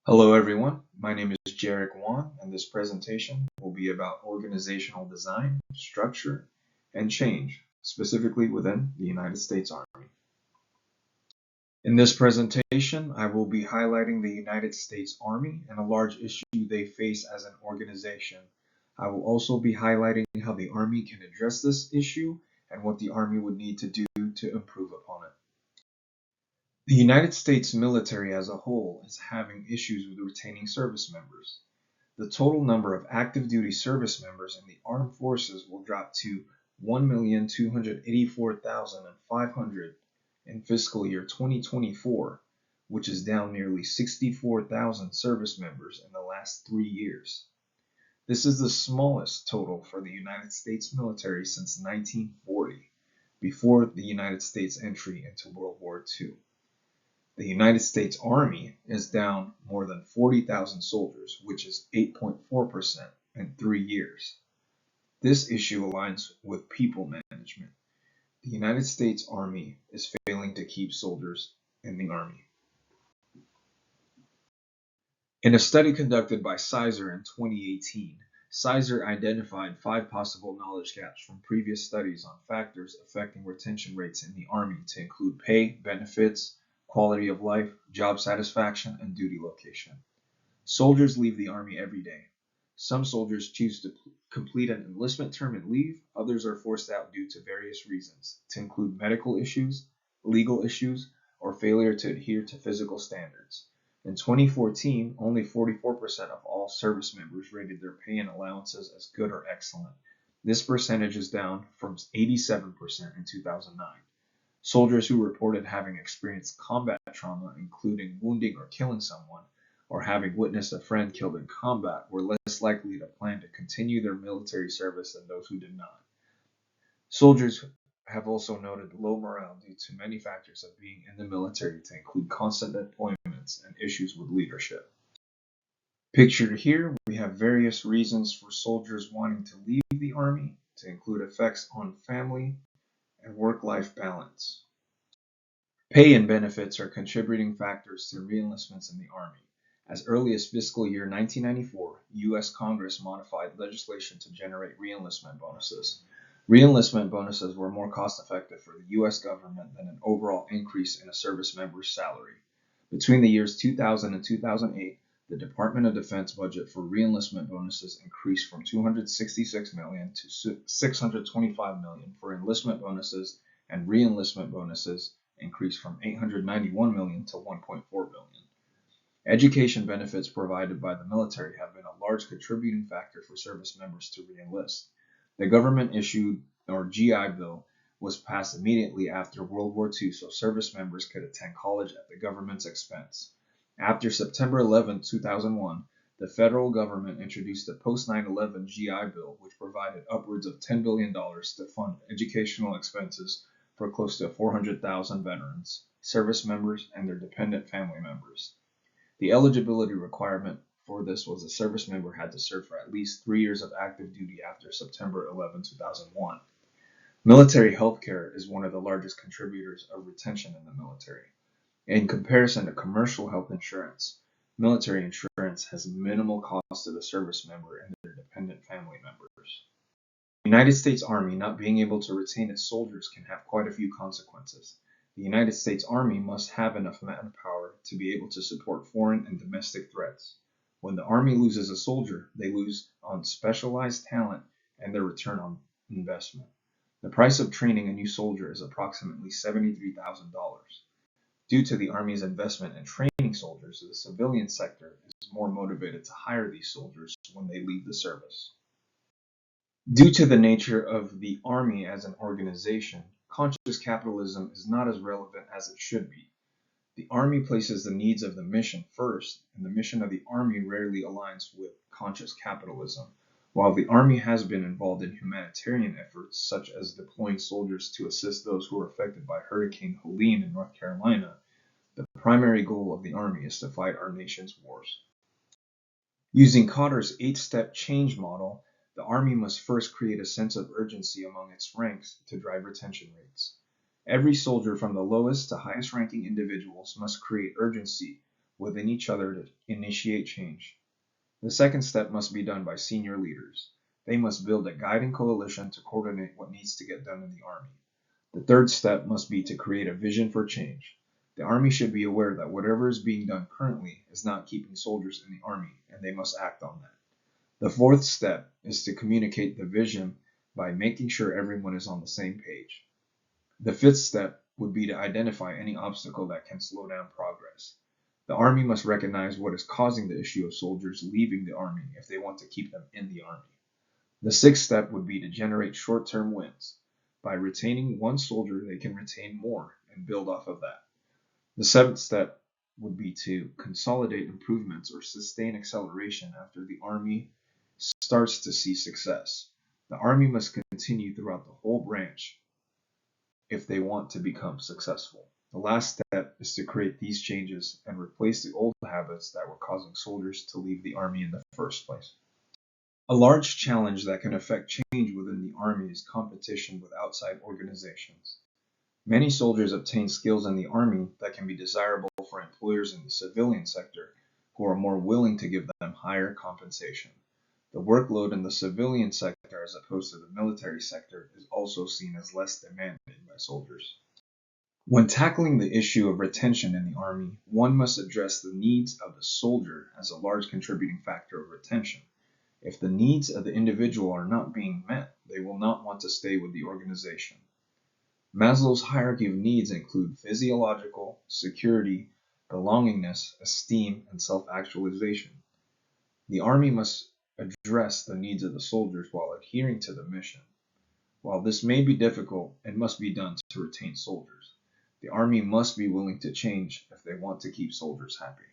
Hello everyone, my name is Jarek Wan and this presentation will be about organizational design, structure, and change, specifically within the United States Army. In this presentation, I will be highlighting the United States Army and a large issue they face as an organization. I will also be highlighting how the Army can address this issue and what the Army would need to do to improve upon it. The United States military as a whole is having issues with retaining service members. The total number of active duty service members in the armed forces will drop to 1,284,500 in fiscal year 2024, which is down nearly 64,000 service members in the last 3 years. This is the smallest total for the United States military since 1940, before the United States entry into World War II. The United States Army is down more than 40,000 soldiers, which is 8.4% in 3 years. This issue aligns with people management. The United States Army is failing to keep soldiers in the Army. In a study conducted by CISR in 2018, CISR identified 5 possible knowledge gaps from previous studies on factors affecting retention rates in the Army to include pay, benefits, quality of life, job satisfaction, and duty location. Soldiers leave the Army every day. Some soldiers choose to complete an enlistment term and leave, others are forced out due to various reasons, to include medical issues, legal issues, or failure to adhere to physical standards. In 2014, only 44% of all service members rated their pay and allowances as good or excellent. This percentage is down from 87% in 2009. Soldiers who reported having experienced combat trauma, including wounding or killing someone, or having witnessed a friend killed in combat, were less likely to plan to continue their military service than those who did not. Soldiers have also noted low morale due to many factors of being in the military, to include constant deployments and issues with leadership. Pictured here, we have various reasons for soldiers wanting to leave the Army, to include effects on family and work-life balance. Pay and benefits are contributing factors to reenlistments in the Army. As early as fiscal year 1994, U.S. Congress modified legislation to generate reenlistment bonuses. Reenlistment bonuses were more cost-effective for the U.S. government than an overall increase in a service member's salary. Between the years 2000 and 2008, the Department of Defense budget for reenlistment bonuses increased from $266 million to $625 million for enlistment bonuses, and reenlistment bonuses increased from $891 million to $1.4 billion. Education benefits provided by the military have been a large contributing factor for service members to reenlist. The government-issued GI Bill was passed immediately after World War II so service members could attend college at the government's expense. After September 11, 2001, the federal government introduced the post-9/11 GI Bill, which provided upwards of $10 billion to fund educational expenses for close to 400,000 veterans, service members, and their dependent family members. The eligibility requirement for this was a service member had to serve for at least 3 years of active duty after September 11, 2001. Military health care is one of the largest contributors of retention in the military. In comparison to commercial health insurance, military insurance has minimal cost to the service member and their dependent family members. The United States Army not being able to retain its soldiers can have quite a few consequences. The United States Army must have enough manpower to be able to support foreign and domestic threats. When the Army loses a soldier, they lose on specialized talent and their return on investment. The price of training a new soldier is approximately $73,000. Due to the Army's investment in training soldiers, the civilian sector is more motivated to hire these soldiers when they leave the service. Due to the nature of the Army as an organization, conscious capitalism is not as relevant as it should be. The Army places the needs of the mission first, and the mission of the Army rarely aligns with conscious capitalism. While the Army has been involved in humanitarian efforts, such as deploying soldiers to assist those who were affected by Hurricane Helene in North Carolina, the primary goal of the Army is to fight our nation's wars. Using Kotter's 8-step change model, the Army must first create a sense of urgency among its ranks to drive retention rates. Every soldier, from the lowest to highest ranking individuals, must create urgency within each other to initiate change. The second step must be done by senior leaders. They must build a guiding coalition to coordinate what needs to get done in the Army. The third step must be to create a vision for change. The Army should be aware that whatever is being done currently is not keeping soldiers in the Army, and they must act on that. The fourth step is to communicate the vision by making sure everyone is on the same page. The fifth step would be to identify any obstacle that can slow down progress. The Army must recognize what is causing the issue of soldiers leaving the Army if they want to keep them in the Army. The sixth step would be to generate short-term wins. By retaining one soldier, they can retain more and build off of that. The seventh step would be to consolidate improvements or sustain acceleration after the Army starts to see success. The Army must continue throughout the whole branch if they want to become successful. The last step is to create these changes and replace the old habits that were causing soldiers to leave the Army in the first place. A large challenge that can affect change within the Army is competition with outside organizations. Many soldiers obtain skills in the Army that can be desirable for employers in the civilian sector who are more willing to give them higher compensation. The workload in the civilian sector as opposed to the military sector is also seen as less demanding by soldiers. When tackling the issue of retention in the Army, one must address the needs of the soldier as a large contributing factor of retention. If the needs of the individual are not being met, they will not want to stay with the organization. Maslow's hierarchy of needs include physiological, security, belongingness, esteem, and self-actualization. The Army must address the needs of the soldiers while adhering to the mission. While this may be difficult, it must be done to retain soldiers. The Army must be willing to change if they want to keep soldiers happy.